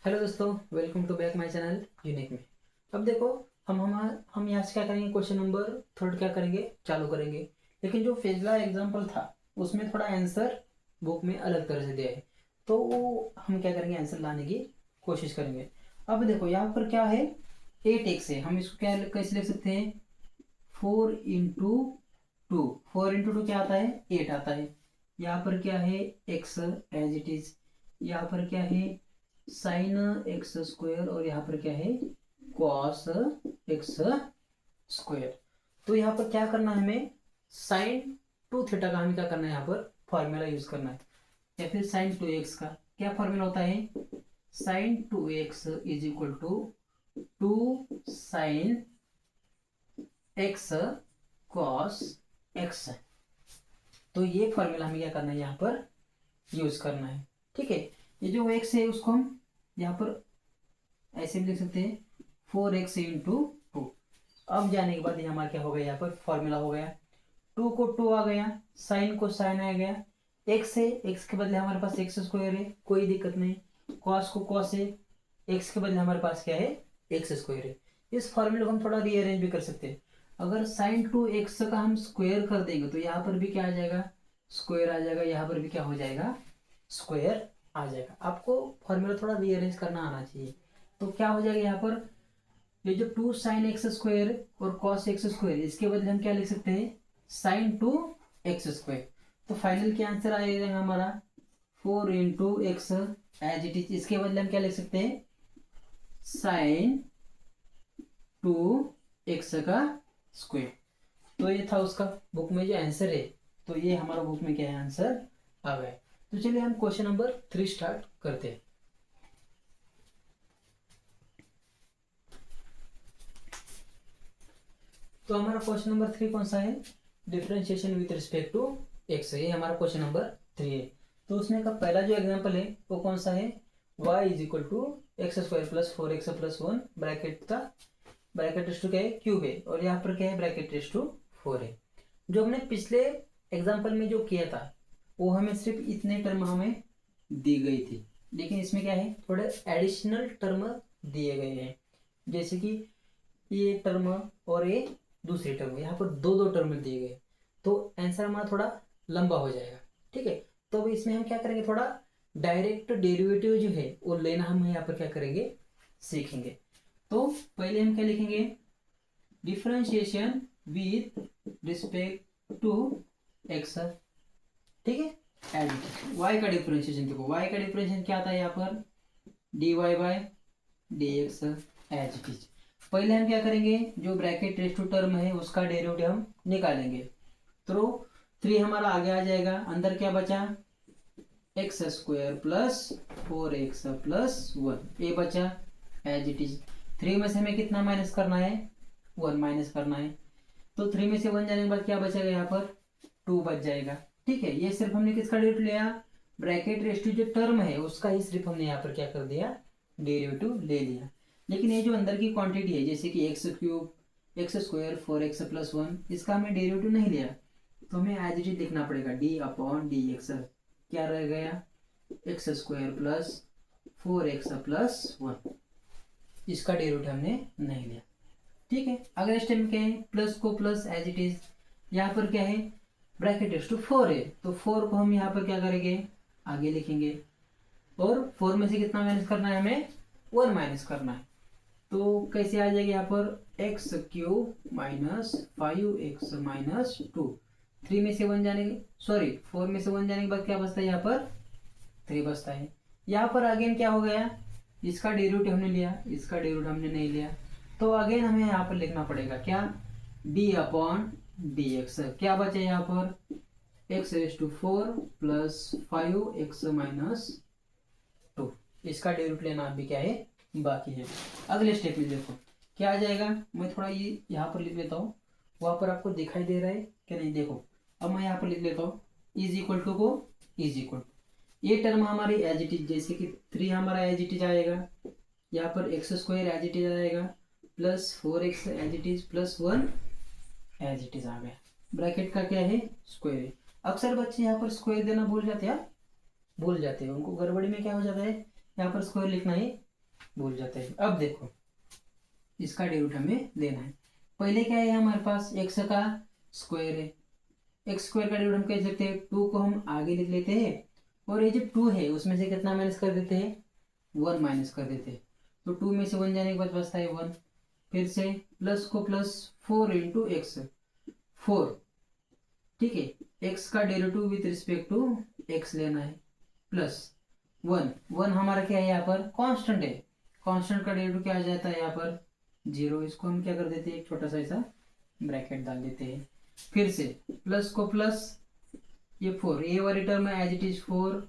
Hello दोस्तों, welcome to back my channel unique में। अब देखो, हम यहाँ से क्या करेंगे, क्वेश्चन नंबर थर्ड क्या करेंगे, चालू करेंगे। लेकिन जो पिछला एग्जांपल था उसमें थोड़ा आंसर बुक में अलग तरह से दिया है, तो वो हम क्या करेंगे, आंसर लाने की कोशिश करेंगे। अब देखो यहाँ पर क्या है, 8x है। हम इसको क्या कैसे लिख सकते हैं, 4 इंटू 2। 4 इंटू 2 क्या आता है, 8 आता है। यहाँ पर क्या है, x एज इट इज। यहाँ पर क्या है, साइन एक्स स्क्वायर, और यहाँ पर क्या है, कॉस एक्स स्क्वायर। तो यहाँ पर क्या करना है हमें, साइन 2 थीटा का हमें क्या करना है, यहाँ पर फॉर्मूला यूज करना है। या फिर साइन 2x का क्या फॉर्मूला होता है, sine 2x is equal to 2 sine x cos x. तो ये फॉर्मूला हमें क्या करना है, यहाँ पर यूज करना है। ठीक है, ये जो एक्स है उसको हम यहाँ पर ऐसे भी लिख सकते हैं, 4x इंटू 2। अब जाने के बाद ये हमारा क्या हो गया, यहाँ पर फॉर्मूला हो गया, 2 को 2 आ गया, साइन को साइन आ गया, एक्स है, एक्स के बदले हमारे पास एक्स स्क्वायर है, कोई दिक्कत नहीं। कॉस को कॉस है, एक्स के बदले हमारे पास क्या है, एक्स स्क्वायर है। इस फॉर्मूले को हम थोड़ा रीअरेंज भी कर सकते हैं। अगर साइन 2x का हम स्क्वायर कर देंगे तो यहाँ पर भी क्या आ जाएगा, स्क्वायर आ जाएगा। यहाँ पर भी क्या हो जाएगा, स्क्वायर आ जाएगा। आपको फॉर्मूला थोड़ा रीअरेंज करना आना चाहिए। तो क्या हो जाएगा यहाँ पर, ये जो 2 साइन एक्स स्क्वायर और कॉस एक्स स्क्वायर, इसके बदले हम क्या लिख सकते हैं, sin 2x स्क्वायर। तो फाइनल क्या आंसर आएगा हमारा, 4 into x as it is. इसके बदले हम क्या लिख सकते हैं, sin 2x का स्क्वायर। तो ये था उसका बुक में जो आंसर है। तो ये हमारा बुक में क्या है, आंसर आ गया। तो चलिए हम क्वेश्चन नंबर 3 स्टार्ट करते हैं। तो हमारा क्वेश्चन नंबर 3 कौन सा है, differentiation with respect to x. ये हमारा क्वेश्चन नंबर 3 है। तो उसमें का पहला जो एग्जांपल है वो कौन सा है, y is equal to x square plus 4x plus 1 bracket का ब्रैकेट टेस्ट टू क्या है, क्यूब है, और यहाँ पर क्या है, ब्रैकेट टेस्ट टू 4 है। जो हमने पिछले एग्जाम्पल में जो किया था वो हमें सिर्फ इतने टर्म हमें दी गई थी, लेकिन इसमें क्या है, थोड़े एडिशनल टर्म दिए गए हैं। जैसे कि ये टर्म और ये दूसरी टर्म, यहाँ पर दो दो टर्म दिए गए, तो आंसर हमारा थोड़ा लंबा हो जाएगा। ठीक है, तो अब इसमें हम क्या करेंगे, थोड़ा डायरेक्ट डेरिवेटिव जो है वो लेना हम यहाँ पर क्या करेंगे, सीखेंगे। तो पहले हम क्या लिखेंगे, differentiation with respect to x. ठीक है, एज वाई का डिफरेंशिएशन देखो, वाई का डिफरेंशिएशन क्या आता है यहाँ पर, d y by d x as it is. पहले हम क्या करेंगे, जो ब्रैकेट रेस टू टर्म है उसका डेरिवेटिव हम निकालेंगे। तो 3 हमारा आगे आ जाएगा, अंदर क्या बचा, x square plus 4x plus 1, ये बचा एज इट इज। 3 में से हमें कितना माइनस करना है, 1 माइनस करना है। तो 3 में से 1 जाने के बाद क्या बचेगा, यहाँ पर 2 बच जाएगा। ठीक है, ये सिर्फ हमने किसका डेरिवेटिव लिया, ब्रैकेट रेस टू जो टर्म है उसका ही सिर्फ हमने यहाँ पर क्या कर दिया, डेरिवेटिव ले लिया। लेकिन ये जो अंदर की क्वांटिटी है, जैसे कि x cube x square 4x plus 1, इसका हमें डेरिवेटिव नहीं लिया, तो हमें एज इट इज लिखना पड़ेगा, डी अपॉन डी एक्स। क्या रह गया, x square plus 4x plus 1, इसका डेरिवेटिव हमने नहीं लिया। ठीक है, अगले स्टेप में क्या है, प्लस को प्लस एज इट इज। यहाँ पर क्या है, ब्रैकेट इज टू 4 है, तो 4 को हम यहाँ पर क्या करेंगे, आगे लिखेंगे, और 4 में से कितना माइनस करना है, हमें 1 माइनस करना है। तो कैसे आ जाएगा, यहाँ पर एक्स क्यूब माइनस 5x-2। 3 में से 1 जाने, सॉरी 4 में से 1 जाने के बाद क्या बचता है, यहाँ पर 3 बचता है। यहाँ पर अगेन क्या हो गया, इसका डेरिवेटिव हमने लिया, इसका डेरिवेटिव हमने नहीं लिया, तो अगेन हमें यहाँ पर लिखना पड़ेगा क्या, डी अपॉन डी एक्स। क्या बचे यहाँ पर, x⁴ प्लस 5x-2, इसका डेरिवेटिव लेना अभी क्या है, बाकी है। अगले स्टेप में देखो क्या आ जाएगा, मैं थोड़ा ये यहाँ पर लिख लेता हूँ, वहां पर आपको दिखाई दे रहा है कि नहीं, देखो अब मैं यहाँ पर लिख लेता हूँ, इज इक्वल टू को इज इक्वल टू, ये टर्म हमारी एज इट इज, जैसे कि 3 हमारा एज इट इज आएगा, यहाँ पर x square as it is आएगा, plus 4x as it is plus 1 as it is आ गया। ब्रैकेट का क्या है, स्क्वायर है। अक्सर बच्चे यहाँ पर स्क्वायर देना भूल जाते हैं, उनको गड़बड़ी में क्या हो जाता है, यहाँ पर स्क्वायर लिखना है भूल जाते हैं। अब देखो इसका डेरिवेटिव हमें लेना है। पहले क्या है हमारे पास एक्स का स्क्वायर है, एक्स स्क्वायर का डेरिवेटिव हम कह सकते हैं, टू को हम आगे लिख लेते हैं और ये जो टू है उसमें से कितना माइनस कर देते हैं, वन माइनस कर देते हैं। तो टू में से वन जाने के बाद बचता है वन। फिर से प्लस को plus four into x, four, ठीक है। एक्स का derivative with respect to x लेना है, प्लस वन, वन हमारा क्या है यहाँ पर कांस्टेंट है, कांस्टेंट का डेरिवेटिव क्या आ जाता है यहाँ पर जीरो। इसको हम क्या कर देते हैं, एक छोटा सा ऐसा ब्रैकेट डाल देते हैं। फिर से प्लस को प्लस, ये फोर, ये वाली टर्म है as it is four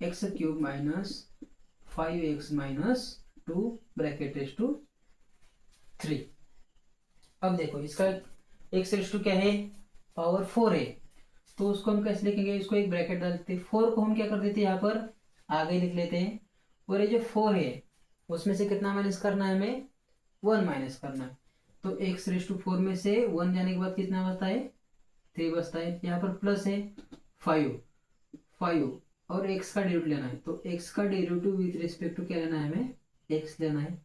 x cube minus five x minus two bracket raise to three. अब देखो इसका एक्स रेस टू क्या है, पावर फोर है, तो उसको हम कैसे लिखेंगे, इसको एक ब्रैकेट डाल देते हैं। फोर को हम क्या कर देते हैं यहाँ पर आगे लिख लेते हैं, और ये जो फोर है उसमें से कितना माइनस करना है हमें, वन माइनस करना है। तो एक्स रेस टू फोर में से वन जाने के बाद कितना बचता है, थ्री बचता है। यहाँ पर प्लस है फाइव, फाइव और एक्स का डेरिवेटिव लेना है, तो एक्स का डेरिवेटिव विथ रिस्पेक्ट टू क्या लेना है हमें, एक्स लेना है,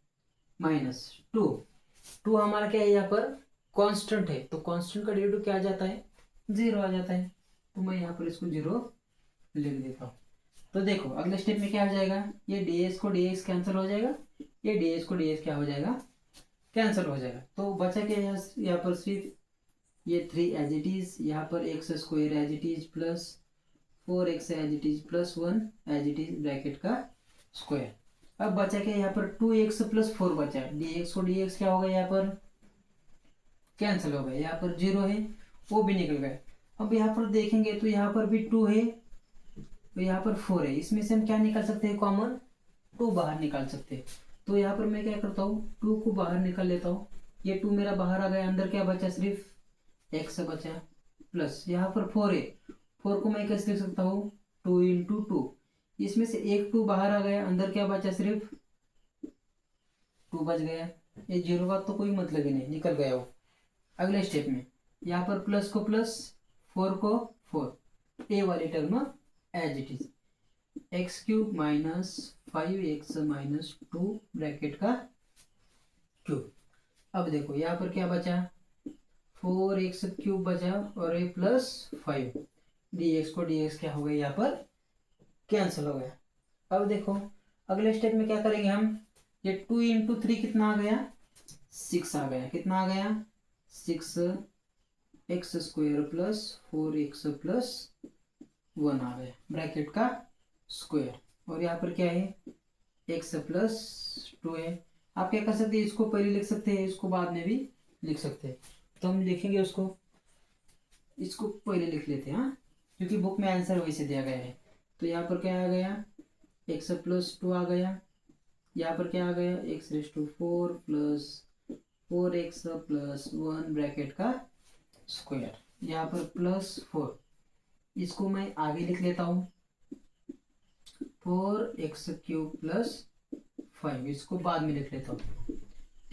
माइनस टू, टू हमारा क्या है यहाँ पर कांस्टेंट है, तो कांस्टेंट का डेरिवेटिव क्या आ जाता है, जीरो आ जाता है। तो मैं यहाँ पर इसको जीरो लिख देता हूँ। तो देखो अगले स्टेप में क्या हो जाएगा, ये ds को ds कैंसिल हो जाएगा, ये ds को ds क्या हो जाएगा, कैंसिल हो जाएगा। तो बचा क्या यहाँ पर सिर्फ ये थ्री एज इट इज, यहाँ पर x square as it is plus four x as it is plus one as it is bracket का स्क्वायर। अब बचा क्या यहाँ पर टू एक्स प्लस फोर बचा, dx को dx क्या होगा यहाँ पर कैंसिल हो गया, यहाँ पर जीरो है वो भी निकल गया। अब यहाँ पर देखेंगे तो यहाँ पर भी टू है, तो यहाँ पर फोर है, इसमें से हम क्या निकाल सकते हैं कॉमन, टू बाहर निकाल सकते हैं। तो यहाँ पर मैं क्या करता हूँ, टू को बाहर निकाल लेता हूँ, ये टू मेरा बाहर आ गया, अंदर क्या बचा सिर्फ एक्स बचा, प्लस यहाँ पर फोर है, फोर को मैं कैसे लिख सकता हूँ, टू इंटू टू, इसमें से एक टू बाहर आ गया, अंदर क्या बचा सिर्फ टू बच गया, ये जीरो का तो कोई मतलब ही नहीं, निकल गया वो। अगले स्टेप में यहाँ पर प्लस को प्लस, फोर को फोर, ए वाली term as it is, x cube minus five x minus two bracket का क्यूब। अब देखो यहाँ पर क्या बचा, फोर एक्स क्यूब बचा और ए प्लस फाइव, डी एक्स को डी एक्स क्या हो गया यहाँ पर कैंसिल हो गया। अब देखो अगले स्टेप में क्या करेंगे हम, ये टू इंटू थ्री कितना आ गया, सिक्स आ गया, कितना आ गया, six x square plus four x plus one आ गया ब्रैकेट का स्क्वायर। और यहाँ पर क्या है, एक्स प्लस टू है। आप क्या कर सकते हैं, इसको पहले लिख सकते हैं, इसको बाद में भी लिख सकते हैं। तो हम लिखेंगे उसको, इसको पहले लिख लेते हैं, हाँ, क्योंकि बुक में आंसर वैसे दिया गया है। तो यहाँ पर क्या आ गया, एक्स प्लस टू आ गया, यहाँ पर क्या आ गया, x raise to four plus four x plus one bracket का स्क्वायर, यहाँ पर प्लस फोर, इसको मैं आगे लिख लेता हूँ, four x cube plus five, इसको बाद में लिख लेता हूँ,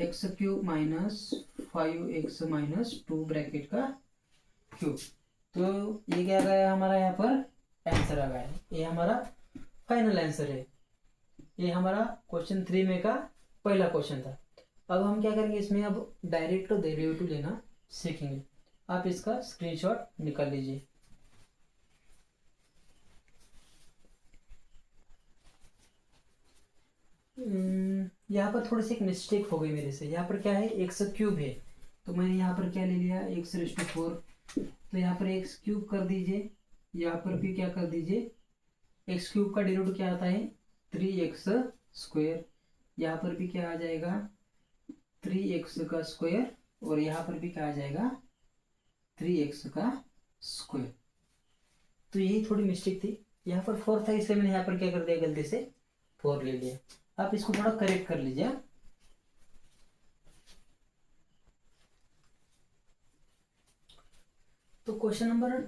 x cube minus five x minus two bracket का क्यूब। तो ये क्या गया हमारा, यहाँ पर आंसर आ गया, ये हमारा फाइनल आंसर है। ये हमारा क्वेश्चन 3 में का पहला क्वेश्चन था। अब हम क्या करेंगे इसमें, अब डायरेक्ट डेरिवेटिव लेना सीखेंगे। आप इसका स्क्रीनशॉट निकाल लीजिए। यहाँ पर थोड़ी सी एक मिस्टेक हो गई मेरे से, यहाँ पर क्या है, एक्स क्यूब है, तो मैंने यहाँ पर क्या ले लिया, एक्स रेस टू फोर, तो यहाँ पर एक्स क्यूब कर दीजिए, यहाँ पर भी क्या कर दीजिए, एक्स क्यूब का डेरिवेटिव क्या आता है, थ्री एक्स स्क्वायर, यहाँ पर भी क्या आ जाएगा, थ्री एक्स का स्क्वायर, और यहाँ पर भी क्या आ जाएगा, थ्री एक्स का स्क्वायर। तो यही थोड़ी मिस्टेक थी, यहाँ पर फोर था इसलिए मैंने यहाँ पर क्या कर दिया, गलती से फोर ले लिया। आप इसको थोड़ा करेक्ट कर लीजिए। तो क्वेश्चन नंबर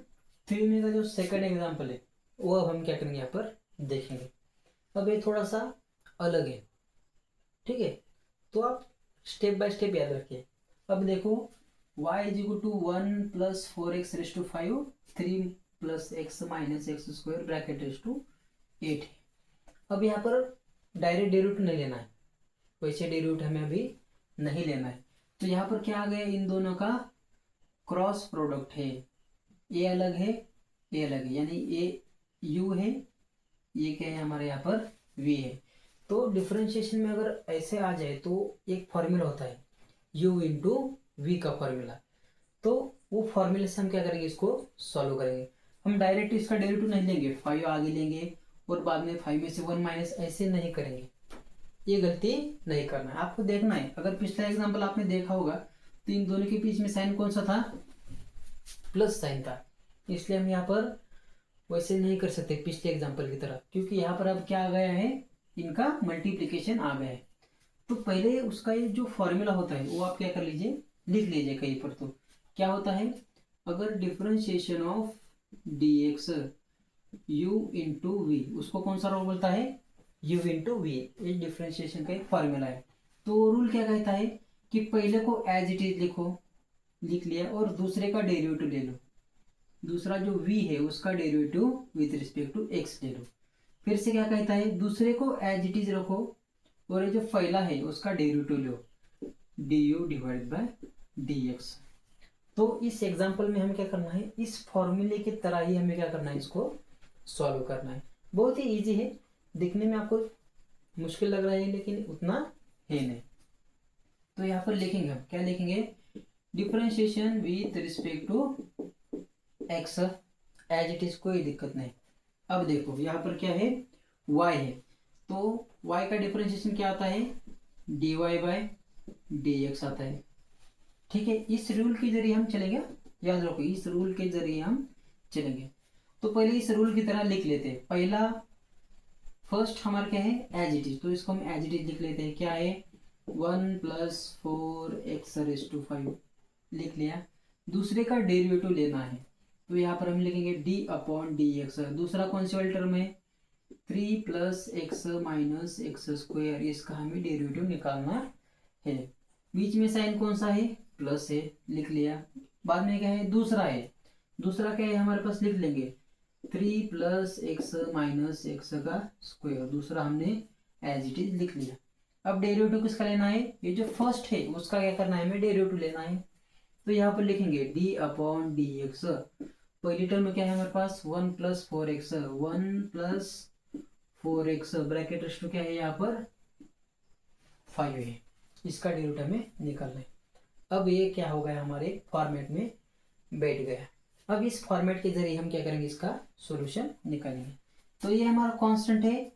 3 में का जो सेकंड एग्जांपल है वो अब हम क्या करेंगे, यहाँ पर देखेंगे। अब ये थोड़ा सा अलग है, ठीक है, तो आप स्टेप बाय स्टेप याद रखिए। अब देखो y is equal to one plus four x raise to five, three plus x minus x square bracket raise to eight है। अब यहाँ पर डायरेक्ट डेरिवेटिव नहीं लेना है, वैसे डेरिवेटिव हमें अभी नहीं लेना है। तो यहाँ पर क्या आ गया, इन दोनों का क्रॉस प्रोडक्ट है, ए अलग है ए अलग है, यानी ए यू है, ये क्या है हमारे यहाँ पर वी है। तो डिफरेंशिएशन में अगर ऐसे आ जाए तो एक फॉर्मूला होता है u इंटू वी का फॉर्मूला। तो वो फॉर्मूले से हम क्या करेंगे, इसको सॉल्व करेंगे। हम डायरेक्ट इसका डेरिवेटिव नहीं लेंगे, 5 आगे लेंगे और बाद में 5 में से 1 माइनस, ऐसे नहीं करेंगे, ये गलती नहीं करना है। आपको देखना है, अगर पिछला एग्जांपल आपने देखा होगा तो इन दोनों के बीच में साइन कौन सा था, प्लस साइन था, इसलिए हम यहाँ पर वैसे नहीं कर सकते पिछले एग्जांपल की तरह, क्योंकि यहाँ पर अब क्या आ गया है, इनका मल्टीप्लिकेशन आ गया है। तो पहले उसका ये जो फॉर्मूला होता है वो आप क्या कर लीजिए, लिख लीजिए कहीं पर। तो क्या होता है, अगर differentiation of d x u into v, उसको कौन सा रूल बोलता है, यू इंटू वी, ये डिफरेंशिएशन का एक फॉर्मूला है। तो रूल क्या कहता है कि पहले को एज इट इज लिखो, लिख लिया, और दूसरे का डेरिवेटिव ले लो, दूसरा जो v है उसका derivative with respect to x ले लो। फिर से क्या कहता है, दूसरे को एज इट इज रखो और ये जो पहला है उसका derivative low, du divide by dx। तो इस एग्जांपल में हमें क्या करना है, इस फॉर्मूले की तरह ही हमें क्या करना है, इसको सॉल्व करना है। बहुत ही इजी है, दिखने में आपको मुश्किल लग रहा है लेकिन उतना है नहीं। तो यहाँ पर लिखेंगे, हम क्या लिखेंगे, differentiation with respect to x as it is, कोई दिक्कत नहीं। अब देखो यहाँ पर क्या है, y है, तो y का डिफरेंशिएशन क्या आता है, dy बाय dx आता है। ठीक है, इस रूल के जरिए हम चलेंगे, याद रखो इस रूल के जरिए हम चलेंगे। तो पहले इस रूल की तरह लिख लेते हैं, पहला फर्स्ट हमारा क्या है, एज इट इज, तो इसको हम एज इट इज लिख लेते हैं। क्या है, 1 प्लस 4x⁵5 लिख लिया। दूसरे का डेरिवेटिव लेना है, तो यहाँ पर हम लिखेंगे d अपॉन डी एक्स। दूसरा कौन सी वाली टर्म है, 3 plus x minus x square, इसका हमें डेरिवेटिव निकालना है। बीच में साइन कौन सा है, प्लस है, लिख लिया। बाद में क्या है, दूसरा है, दूसरा क्या है हमारे पास, लिख लेंगे 3 प्लस x माइनस एक्स का स्क्वायर, दूसरा हमने एज इट इज लिख लिया। अब डेरिवेटिव किसका लेना है, ये जो फर्स्ट है उसका क्या करना है, हमें डेरिवेटिव लेना है। तो यहाँ पर लिखेंगे d अपॉन डी एक्स। पहली टर्म में क्या है हमारे पास, 1 plus 4x, 1 plus 4x bracket raise to क्या है यहाँ पर 5 है, इसका डेरिवेटिव हमें निकालना है। अब ये क्या हो गया, हमारे फॉर्मेट में बैठ गया। अब इस फॉर्मेट के जरिए हम क्या करेंगे, इसका सॉल्यूशन निकालेंगे। तो ये हमारा कांस्टेंट है,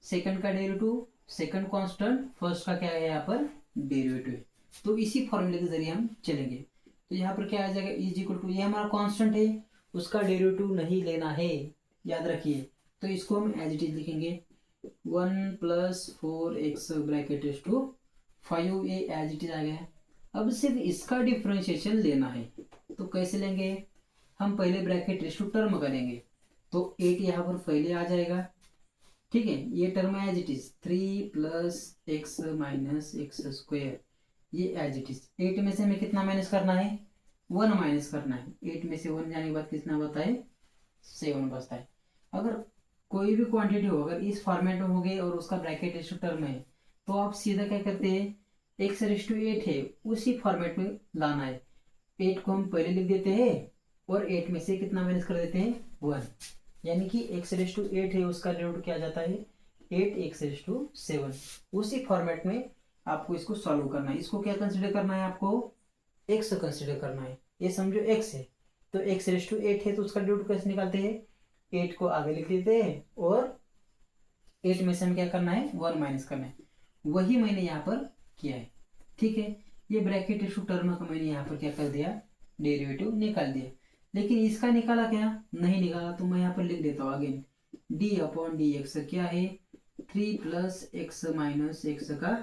सेकंड का डेरिवेटिव, सेकंड कांस्टेंट, फर्स्ट का क्या है यहाँ पर डेरिवेटिव है। तो इसी फॉर्मूले के जरिए हम चलेंगे। तो यहाँ पर क्या आ जाएगा, इज इक्वल टू, ये हमारा कांस्टेंट है, उसका डेरिवेटिव नहीं लेना है, याद रखिए। तो इसको हम एज इट इज लिखेंगे, 1 plus 4x bracket raise to 5, ये एज इट इज आ गया। अब सिर्फ इसका डिफरेंशिएशन लेना है, तो कैसे लेंगे, हम पहले ब्रैकेट रेज़ टू टर्म करेंगे, तो 8 यहाँ पर पहले आ जाएगा। ठीक है, ये term as it is 3 plus x minus x square, ये एज इट इज। 8 में से हमें कितना माइनस करना है, 1 माइनस करना है। 8 में से 1 जाने के बाद कितना बचता है, 7 बचता है। अगर कोई भी क्वांटिटी हो, अगर इस फॉर्मेट में हो गई और उसका ब्रैकेट रेश्यो टर्म है, तो आप सीधा क्या करते हैं, x⁸8 है उसी फॉर्मेट में लाना है। 8 को हम पहले लिख देते हैं और 8 में से कितना माइनस कर देते हैं, 1, यानी कि x⁸8 है उसका डेरिवेटिव क्या आ जाता है, 8x⁷7। उसी फॉर्मेट में आपको इसको सॉल्व करना है। इसको क्या कंसिडर करना है, आपको x कंसिडर करना है। ये समझो x है, तो x⁸8 है तो उसका डेरिवेटिव कैसे निकालते हैं, 8 को आगे लिख देते हैं और 8 में से हम क्या करना है, 1 माइनस करना है। वही मैंने यहाँ पर किया है। ठीक है, ये ब्रैकेट रेश्यो टर्म का मैंने यहाँ पर क्या कर दिया, डेरिवेटिव निकाल दिया। लेकिन इसका निकाला क्या, नहीं निकाला, तो मैं यहाँ पर लिख देता हूँ again, d upon d x क्या है, 3 प्लस x माइनस एक्स का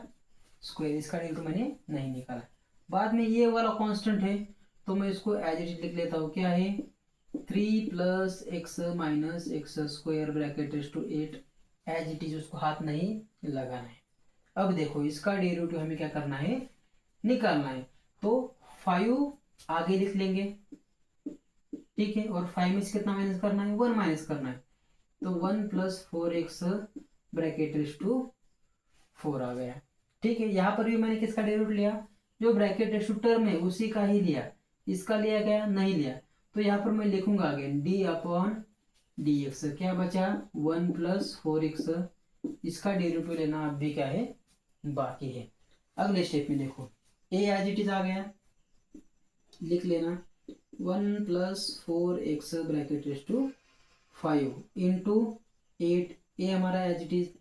स्क्वायर, इसका डेरिवेटिव मैंने नहीं निकाला। बाद में ये वाला कांस्टेंट है, तो मैं इसको एज इट इज लिख लेता हूँ। क्या है, 3 plus x minus x square bracket raise to 8, as it is, उसको हाथ नहीं लगाना है। अब देखो इसका डेरिवेटिव हमें क्या करना है, निकालना है। तो 5 आगे लिख लेंगे, ठीक है, और 5 में से कितना माइनस करना है, 1 माइनस करना है। तो 1 plus 4x bracket raise to 4 आ गया। ठीक है, यहाँ पर भी मैंने किसका डेरिवेटिव लिया, जो ब्रैकेट टर्म है उसी का ही लिया, इसका लिया क्या नहीं लिया। तो यहाँ पर मैं लिखूंगा आगे डी अपॉन डी एक्स, क्या बचा 1+4x, इसका डेरिवेटिव लेना अब भी क्या है बाकी है। अगले स्टेप में देखो ए एज इट इज आ गया, लिख लेना 1+4x bracket raise to 5 into 8, ए हमारा एज इट इज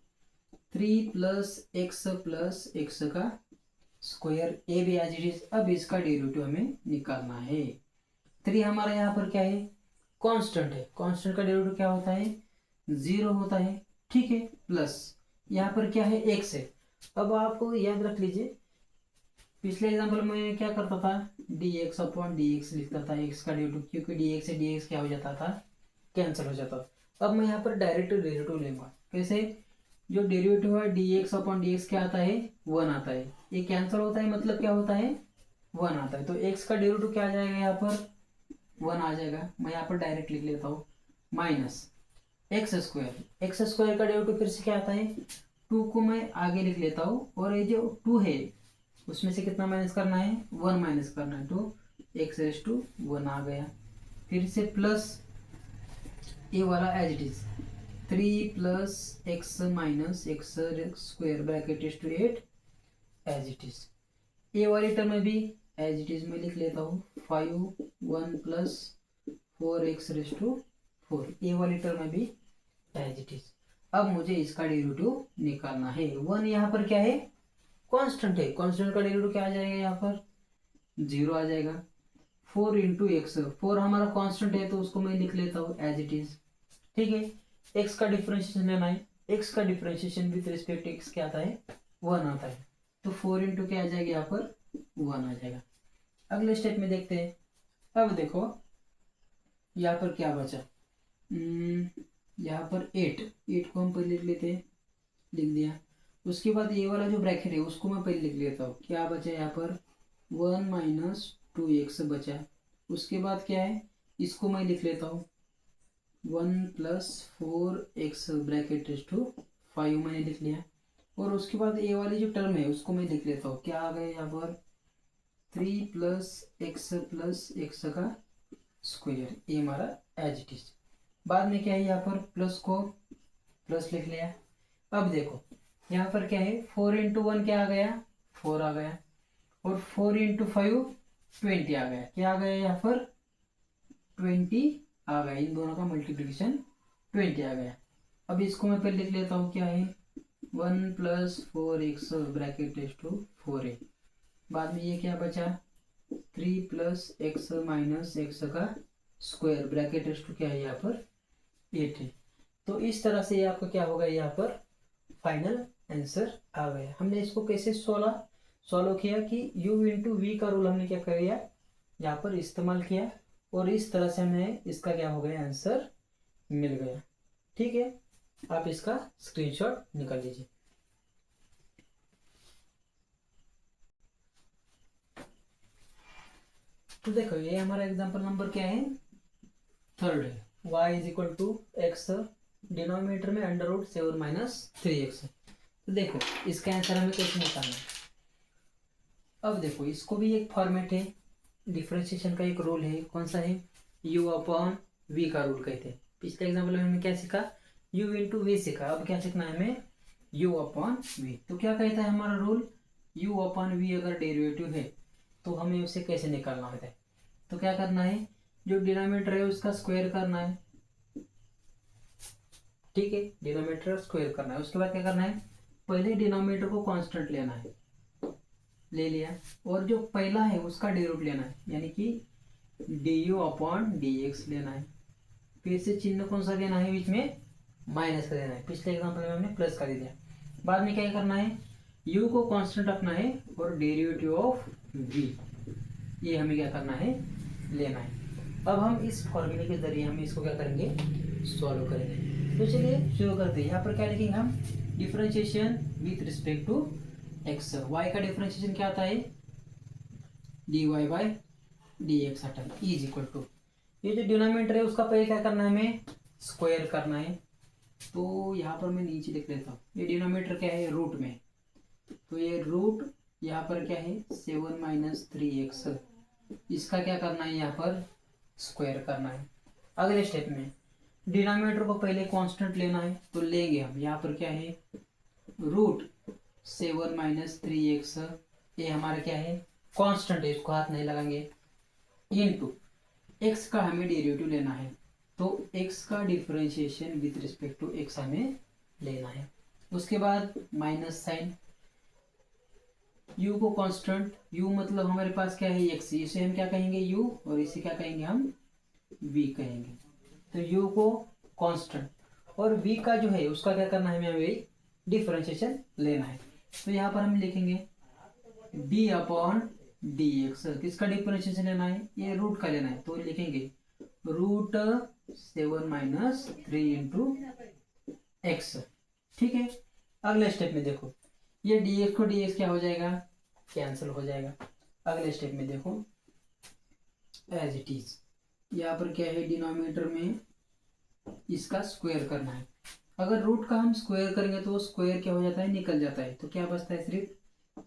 3+x का स्क्वायर, ए भी एज इट इज। अब इसका डेरिवेटिव हमें निकालना है। 3 हमारा यहाँ पर क्या है कांस्टेंट है, कांस्टेंट का डेरिवेटिव क्या होता है 0 होता है, ठीक है। प्लस यहाँ पर क्या है x है। अब आप याद रख लीजिए पिछले एग्जांपल में क्या करता था dx अपॉन dx लिखता था x का डेरिवेटिव, क्योंकि dx से dx क्या हो जाता था कैंसिल हो जाता था। अब मैं यहाँ पर डायरेक्ट डेरिवेटिव लूंगा, कैसे, जो डेरिवेटिव है dx अपॉन dx क्या आता है 1 आता है, ये कैंसिल होता है मतलब क्या होता है 1 आता है। तो x का डेरिवेटिव क्या आ जाएगा यहाँ पर 1 आ जाएगा। मैं यहाँ पर डायरेक्ट लिख लेता हूँ माइनस एक्स स्क्वायर का डेरिवेटिव फिर से क्या आता है 2 को मैं आगे लिख लेता हूँ, और ये जो 2 है उसमें से कितना माइनस करना है 1 माइनस करना है, तो x रेस टू 1 आ गया। फिर से प्लस ए वाला as it is 3+x minus x square bracket raise to 8 as it is. A वाली टर्म में भी एज इट इज में लिख लेता हूँ 5 1+4x रेस टू 4, ए वाली टर्म में भी एज इट इज। अब मुझे इसका डेरिवेटिव निकालना है। 1 यहाँ पर क्या है कांस्टेंट है, कांस्टेंट का डेरिवेटिव क्या आ जाएगा यहाँ पर 0 आ जाएगा। 4 इंटू एक्स, 4 हमारा कांस्टेंट है तो उसको मैं लिख लेता हूँ एज इट इज, ठीक है। x का डिफरेंशिएशन लेना है, x का डिफरेंशिएशन विद रिस्पेक्ट x क्या आता है 1 आता है, तो 4 इंटू क्या आ जाएगा यहाँ पर 1 आ जाएगा। अगले स्टेप में देखते हैं। अब देखो यहाँ पर क्या बचा, यहाँ पर 8 को हम पहले लिख लेते हैं, लिख दिया। उसके बाद ये वाला जो ब्रैकेट है उसको मैं पहले लिख लेता हूँ, क्या बचा यहाँ पर 1 - 2x बचा। उसके बाद क्या है इसको मैं लिख लेता हूँ 1+4x ब्रैकेट रेस टू 5 मैंने लिख लिया। और उसके बाद ये वाली जो टर्म है उसको मैं लिख लेता हूँ, क्या आ गया यहाँ पर 3+x + x का स्क्वायर, ये हमारा एज इट इज। बाद में क्या है यहाँ पर प्लस को प्लस लिख लिया। अब देखो यहाँ पर क्या है 4 इंटू 1 क्या आ गया 4 आ गया, और 4 इंटू 5 20 आ गया, क्या आ गया यहाँ पर 20 आ गया, इन दोनों का मल्टीप्लिकेशन 20 आ गया। अब इसको मैं पहले लिख लेता हूँ, क्या है 1+4x bracket raise to 4a। बाद में ये क्या बचा 3+x माइनस x का स्क्वायर ब्रैकेट रेस टू क्या है यहाँ पर 8 है। तो इस तरह से आपका क्या होगा यहाँ पर फाइनल आंसर आ गया। हमने इसको कैसे सॉल्व किया कि u इंटू वी का रूल हमने क्या किया यहाँ पर इस्तेमाल किया, और इस तरह से हमें इसका क्या हो गया आंसर मिल गया। ठीक है, आप इसका स्क्रीनशॉट निकाल लीजिए। तो देखो ये हमारा एग्जांपल नंबर क्या है 3rd है, y = x डिनोमिनेटर में √7 - 3x। तो देखो इसका आंसर हमें कैसे निकालना है। अब देखो इसको भी एक फॉर्मेट है, डिफरेंशिएशन का एक रूल है, कौन सा है u/v का रूल कहते हैं। पिछले एग्जाम्पल में हमने क्या सीखा u इंटू वी सीखा, अब क्या सीखना है हमें u/v। तो क्या कहता है हमारा रूल u/v अगर डेरिवेटिव है तो हमें उसे कैसे निकालना होता है। तो क्या करना है जो डिनोमिनेटर है उसका स्क्वायर करना है, ठीक है, डिनोमिनेटर स्क्वायर करना है। उसके बाद क्या करना है पहले डिनोमिनेटर को कांस्टेंट लेना है, ले लिया, और जो पहला है उसका डेरिवेटिव लेना है, यानी कि du/dx लेना है। फिर से चिन्ह कौन सा देना है बीच में माइनस का देना है, पिछले एग्जांपल में हमने प्लस का दे दिया। बाद में क्या करना है u को कांस्टेंट रखना है और डेरिवेटिव ऑफ v ये हमें क्या करना है लेना है। अब हम इस फॉर्मूले के जरिए हम इसको क्या करेंगे सॉल्व करेंगे। तो चलिए शुरू करते हैं। यहाँ पर क्या लिखेंगे हम differentiation with respect to x, y का डिफरेंशिएशन क्या आता है dy/dx आता है इज इक्वल टू, ये जो डिनोमिनेटर है उसका पहले क्या करना है हमें स्क्वायर करना है। तो यहाँ पर मैं नीचे लिख लेता हूँ, ये डिनोमिनेटर क्या है रूट में, तो ये रूट यहाँ पर क्या है 7 - 3x, इसका क्या करना है यहाँ पर स्क्वायर करना है। अगले स्टेप में डिनोमिनेटर को पहले कांस्टेंट लेना है, तो लेंगे हम यहाँ पर क्या है रूट 7 - 3x, ये हमारा क्या है कांस्टेंट है, इसको हाथ नहीं लगाएंगे, इनटू x का हमें डेरिवेटिव लेना है, तो x का differentiation with respect to x हमें लेना है। उसके बाद माइनस साइन, u को कांस्टेंट, u मतलब हमारे पास क्या है x, इसे हम क्या कहेंगे u, और इसे क्या कहेंगे हम v कहेंगे। तो u को कांस्टेंट और v का जो है उसका क्या करना है, हमें डिफरेंशिएशन लेना है। तो यहाँ पर हम लिखेंगे d/dx, किसका डिफरेंशिएशन लेना है, ये रूट का लेना है, तो लिखेंगे रूट 7 - 3 इंटू एक्स। ठीक है, अगले स्टेप में देखो ये dx को dx क्या हो जाएगा, कैंसिल हो जाएगा। अगले स्टेप में देखो एज इट इज, यहाँ पर क्या है डिनोमिनेटर में इसका स्क्वायर करना है। अगर रूट का हम स्क्वायर करेंगे तो स्क्वायर क्या हो जाता है, निकल जाता है, तो क्या बचता है सिर्फ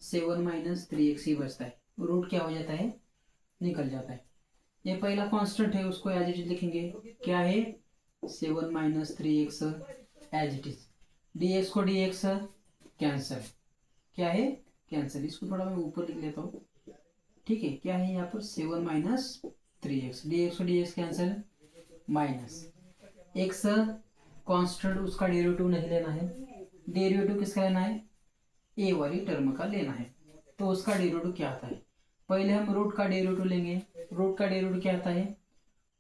7 - 3x ही बचता है, रूट क्या हो जाता है निकल जाता है। ये पहला कांस्टेंट है उसको एज इट इज लिखेंगे, क्या है 7 - 3x as it is, dx को dx कैंसिल, क्या है कैंसिल, इसको थोड़ा मैं ऊपर लिख लेता हूँ। ठीक है, क्या है यहाँ पर 7 - 3x, dx को dx cancel, minus x constant, उसका डेरिवेटिव नहीं लेना है, डेरिवेटिव किसका लेना है a वाली टर्म का लेना है। तो उसका डेरिवेटिव क्या आता है, पहले हम रूट का डेरिवेटिव लेंगे, रूट का डेरिवेटिव क्या आता है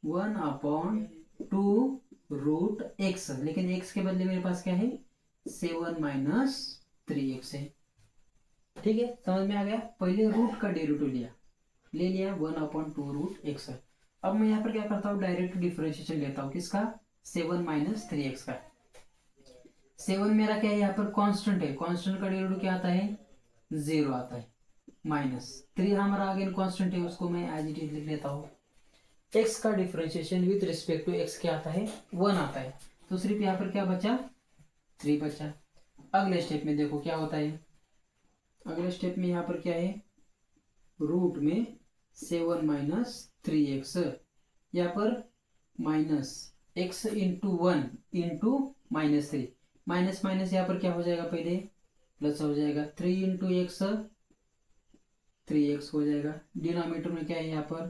1/2 रूट x, लेकिन x के बदले मेरे पास क्या है 7 - 3x है। ठीक है, समझ में आ गया, पहले रूट का डेरिवेटिव ले लिया 1/2 रूट x। अब मैं यहाँ पर क्या करता हूँ डायरेक्ट डिफरेंशिएशन लेता हूँ, किसका 7 - 3x का। 7 मेरा क्या है यहाँ पर कांस्टेंट है, कांस्टेंट का डेरिवेटिव क्या आता है 0 आता है, माइनस 3 हमारा आगे कांस्टेंट है, उसको मैं एज इट इज लिख लेता हूँ। x का differentiation with respect to x क्या आता है 1 आता है, तो सिर्फ यहाँ पर क्या बचा 3 बचा। अगले स्टेप में देखो क्या होता है, अगले स्टेप में यहाँ पर क्या है रूट में 7 - 3x, यहाँ पर minus x into 1 into -3, minus minus यहाँ पर क्या हो जाएगा पहले प्लस हो जाएगा, 3 इंटू एक्स 3x हो जाएगा। डिनोमिनेटर में क्या है यहाँ पर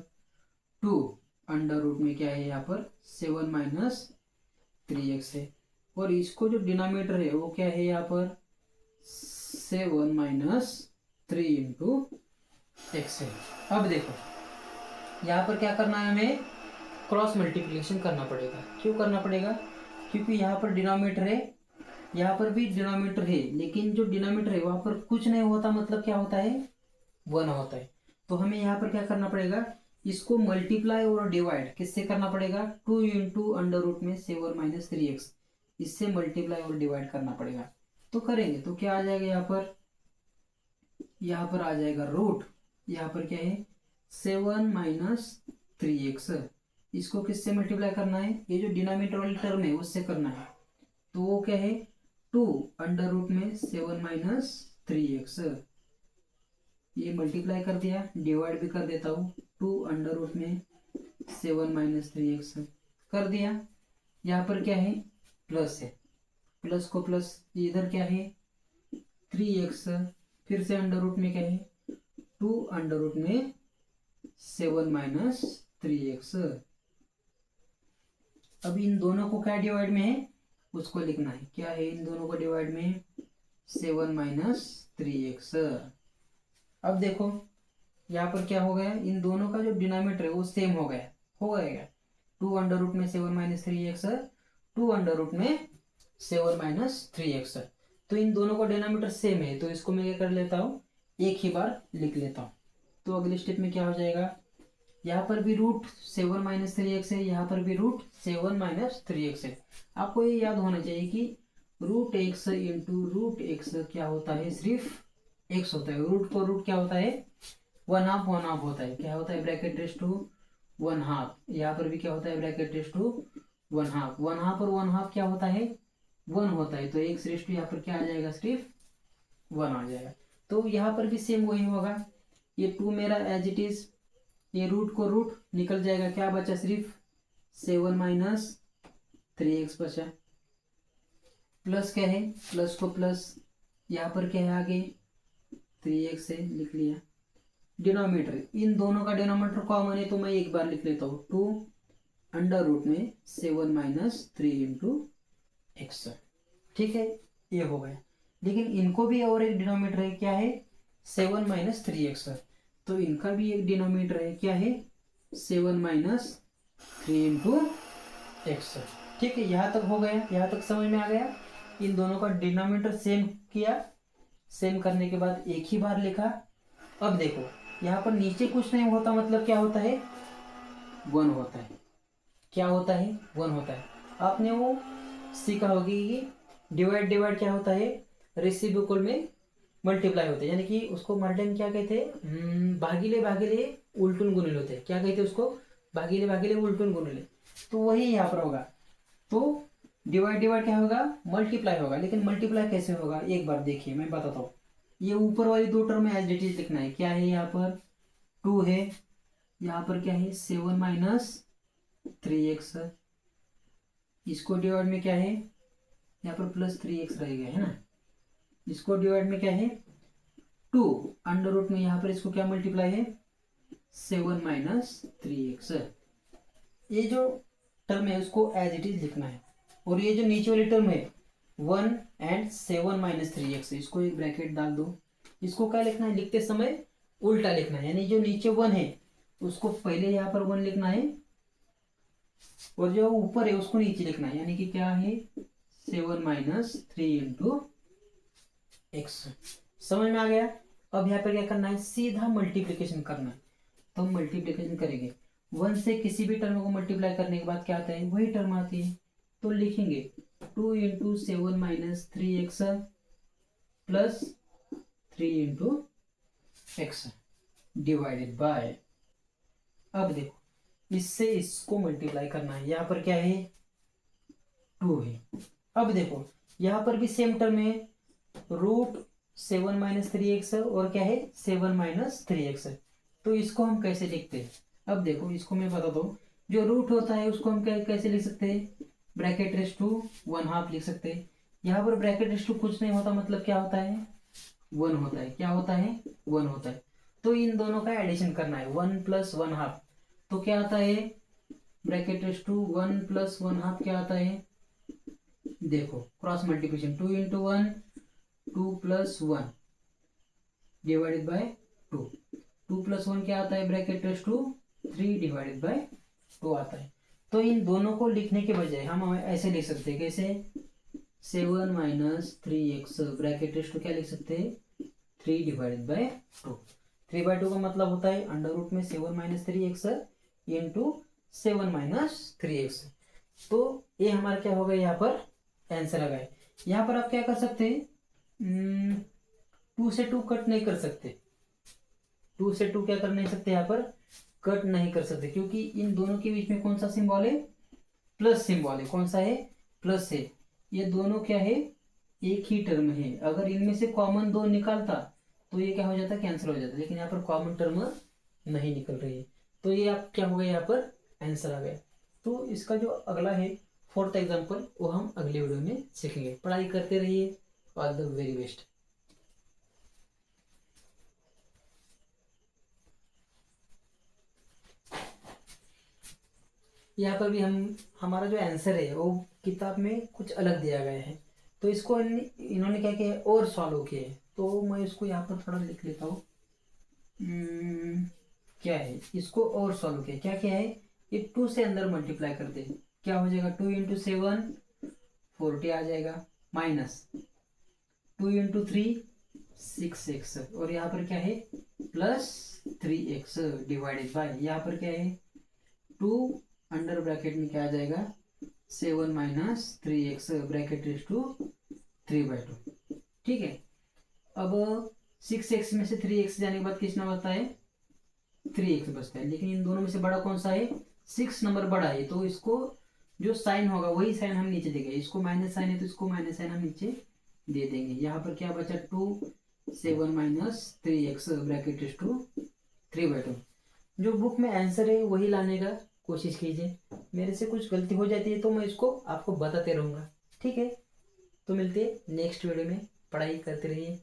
2, अंडर रूट में क्या है यहाँ पर 7 - 3x है, और इसको जो डिनोमिनेटर है वो क्या है यहाँ पर 7 - 3 इंटू एक्स है। अब देखो यहाँ पर क्या करना है, हमें क्रॉस मल्टीप्लिकेशन करना पड़ेगा। क्यों करना पड़ेगा, क्योंकि यहाँ पर डिनोमिनेटर है, यहाँ पर भी डिनोमिनेटर है, लेकिन जो डिनोमिनेटर है वहां पर कुछ नहीं होता, मतलब क्या होता है 1 होता है। तो हमें यहाँ पर क्या करना पड़ेगा, इसको मल्टीप्लाई और डिवाइड किससे करना पड़ेगा 2 इंटू अंडर रूट में 7 - 3x, इससे मल्टीप्लाई और डिवाइड करना पड़ेगा। तो करेंगे तो क्या आ जाएगा यहाँ पर आ जाएगा रूट, यहाँ पर क्या है 7 - 3x, इसको किससे मल्टीप्लाई करना है, ये जो डिनोमिनेटर वाली टर्म है उससे करना है, तो वो क्या है 2 अंडर रूट में 7 - 3x, ये मल्टीप्लाई कर दिया, डिवाइड भी कर देता हूँ 2 अंडर रूट में 7 - 3x कर दिया। यहाँ पर क्या है प्लस है, प्लस को प्लस, इधर क्या है 3x, फिर से अंडर रूट में क्या है 2 अंडर रूट में 7 - 3x। अब इन दोनों को क्या डिवाइड में है उसको लिखना है, क्या है इन दोनों को डिवाइड में 7 - 3x। अब देखो यहाँ पर क्या हो गया, इन दोनों का जो डिनोमिनेटर है वो सेम हो गया 2 अंडर रूट में 7 - 3x, 2 अंडर रूट में 7 - 3x, तो इन दोनों का डिनोमिनेटर सेम है, तो इसको मैं क्या कर लेता हूँ एक ही बार लिख लेता हूँ। तो अगले स्टेप में क्या हो जाएगा, यहाँ पर भी रूट 7 - 3x है, यहाँ पर भी रूट 7 - 3x है। आपको ये याद होना चाहिए कि root x into root x क्या होता है सिर्फ एक्स होता है, रूट को रूट क्या होता है 1/2 होता है, क्या होता है ब्रैकेट रेस टू 1/2, यहाँ पर भी क्या होता है ब्रैकेट रेस टू 1/2 और 1/2 क्या होता है 1 होता है, तो एक्स रेस टू यहाँ पर क्या आ जाएगा सिर्फ 1 आ जाएगा। तो यहाँ पर भी सेम वही होगा, ये 2 मेरा एज इट इज, ये रूट को रूट निकल जाएगा, क्या बचा सिर्फ 7 माइनस 3x बचा, प्लस क्या है, प्लस को प्लस, यहाँ पर क्या है आगे 3x से लिख लिया। डिनोमिनेटर, इन दोनों का डिनोमिनेटर कॉमन है तो मैं एक बार लिख लेता हूँ, 2 अंडर रूट में 7 माइनस 3 इंटू एक्स। ठीक है, ये हो गया। लेकिन इनको भी और एक डिनोमिनेटर है, क्या है 7 माइनस 3x, तो इनका भी एक डिनोमिनेटर है, क्या है 7 माइनस 3 इंटू एक्स। ठीक है, यहाँ तक हो गया, यहाँ तक समझ में आ गया। इन दोनों का डिनोमिनेटर सेम किया, सेम करने के बाद एक ही बार लिखा। अब देखो यहाँ पर नीचे कुछ नहीं होता, मतलब क्या होता है 1 होता है, क्या होता है 1 होता है। आपने वो सीखा होगी कि डिवाइड डिवाइड क्या होता है, रेसिप्रोकल में मल्टीप्लाई होते हैं, यानी कि उसको मल्टीप्लाई क्या कहते हैं, भागीले भागीले उल्टून गुणिले होते हैं, क्या कहते हैं उसको, भागीले भागीले उल्टून गुणिले। तो वही यहाँ पर होगा, तो डिवाइड डिवाइड क्या होगा, मल्टीप्लाई होगा। लेकिन मल्टीप्लाई कैसे होगा, एक बार देखिए मैं बताता हूँ। ये ऊपर वाली दो टर्म एज इट इज लिखना है, क्या है यहाँ पर 2 है, यहाँ पर क्या है 7 माइनस 3x, इसको डिवाइड में क्या है, यहाँ पर प्लस 3x रहेगा, है ना। इसको डिवाइड में क्या है 2 अंडर रूट में, यहाँ पर इसको क्या मल्टीप्लाई है 7 माइनस 3x। ये जो टर्म है उसको एज इट इज लिखना है, और ये जो नीचे वाली टर्म है 1 एंड 7 माइनस 3x, इसको एक ब्रैकेट डाल दो। इसको क्या लिखना है, लिखते समय उल्टा लिखना है, यानी जो नीचे 1 है उसको पहले यहाँ पर 1 लिखना है, और जो ऊपर है उसको नीचे लिखना है, यानी कि क्या है 7 माइनस 3 इंटू एक्स। समझ में आ गया। अब यहाँ पर क्या करना है, सीधा मल्टीप्लीकेशन करना है। तो हम मल्टीप्लीकेशन करेंगे, 1 से किसी भी टर्म को मल्टीप्लाई करने के बाद क्या आता है, वही टर्म आती है। तो लिखेंगे 2 into 7 minus 3x plus 3 into x divided by, अब देखो इससे इसको मल्टीप्लाई करना है, यहाँ पर क्या है 2 है। अब देखो यहाँ पर भी सेम टर्म है, रूट 7 माइनस 3x और क्या है 7 माइनस 3x। तो इसको हम कैसे लिखते हैं, अब देखो इसको मैं बताता हूँ। जो रूट होता है उसको हम कैसे लिख सकते हैं, ब्रैकेट रेस टू 1/2 लिख सकते हैं। यहाँ पर ब्रैकेट रेस टू कुछ नहीं होता, मतलब क्या होता है 1 होता है, क्या होता है 1 होता है। तो इन दोनों का एडिशन करना है, 1 प्लस 1/2, तो क्या आता है ब्रैकेट रेस टू 1 प्लस 1/2 क्या आता है, देखो cross multiplication 2 into 1 2 plus 1 divided by 2, 2 plus 1 क्या आता है bracket raise to 3 divided by 2 आता है। तो इन दोनों को लिखने के बजाय हम ऐसे लिख सकते हैं, कैसे 7 minus 3x bracket raise to क्या लिख सकते हैं 3 डिवाइडेड बाय 2। 3/2 का मतलब होता है अंडर रूट में 7 minus 3x into 7 minus 3x। तो ये हमारा क्या होगा, यहाँ पर आंसर आ गया। यहाँ पर आप क्या कर सकते हैं, 2 से 2 कट नहीं कर सकते, 2 से 2 क्या कर नहीं सकते, यहाँ पर कट नहीं कर सकते, क्योंकि इन दोनों के बीच में कौन सा सिंबल है, प्लस सिंबल है। कौन सा है, प्लस है। ये दोनों क्या है, एक ही टर्म है। अगर इनमें से कॉमन 2 निकालता तो ये क्या हो जाता, कैंसिल हो जाता, लेकिन यहाँ पर कॉमन टर्म नहीं निकल रही है, तो ये आप क्या हो गया, यहाँ पर आंसर आ गया। तो इसका जो अगला है 4th एग्जाम्पल, वो हम अगले वीडियो में सीखेंगे। पढ़ाई करते रहिए, ऑल द वेरी बेस्ट। यहाँ पर भी हम हमारा जो आंसर है वो किताब में कुछ अलग दिया गया है, तो इसको इन्होंने क्या किया है और सॉल्व किया है। तो मैं इसको यहाँ पर थोड़ा लिख लेता हूँ। क्या है, इसको और सॉल्व किया, क्या क्या है, ये 2 से अंदर मल्टीप्लाई कर दे, क्या हो जाएगा 2 इंटू 7 40 आ जाएगा, माइनस 2 इंटू 3 6x, और यहाँ पर क्या है प्लस 3x डिवाइडेड बाय, यहाँ पर क्या है 2 अंडर ब्रैकेट में क्या आ जाएगा 7 minus 3x bracket raise to 3/2। ठीक है, अब 6x में से 3x जाने के बाद कितना बचता है 3x बचता है, लेकिन इन दोनों में से बड़ा कौन सा है, 6 नंबर बड़ा है, तो इसको जो साइन होगा वही साइन हम नीचे देंगे। इसको माइनस साइन है तो इसको माइनस साइन हम नीचे दे देंगे। यहाँ पर क्या बचा 2 7 minus 3x bracket is to 3/2। जो बुक में आंसर है वही लाने का कोशिश कीजिए। मेरे से कुछ गलती हो जाती है तो मैं इसको आपको बताते रहूँगा, ठीक है। तो मिलते हैं नेक्स्ट वीडियो में। पढ़ाई करते रहिए।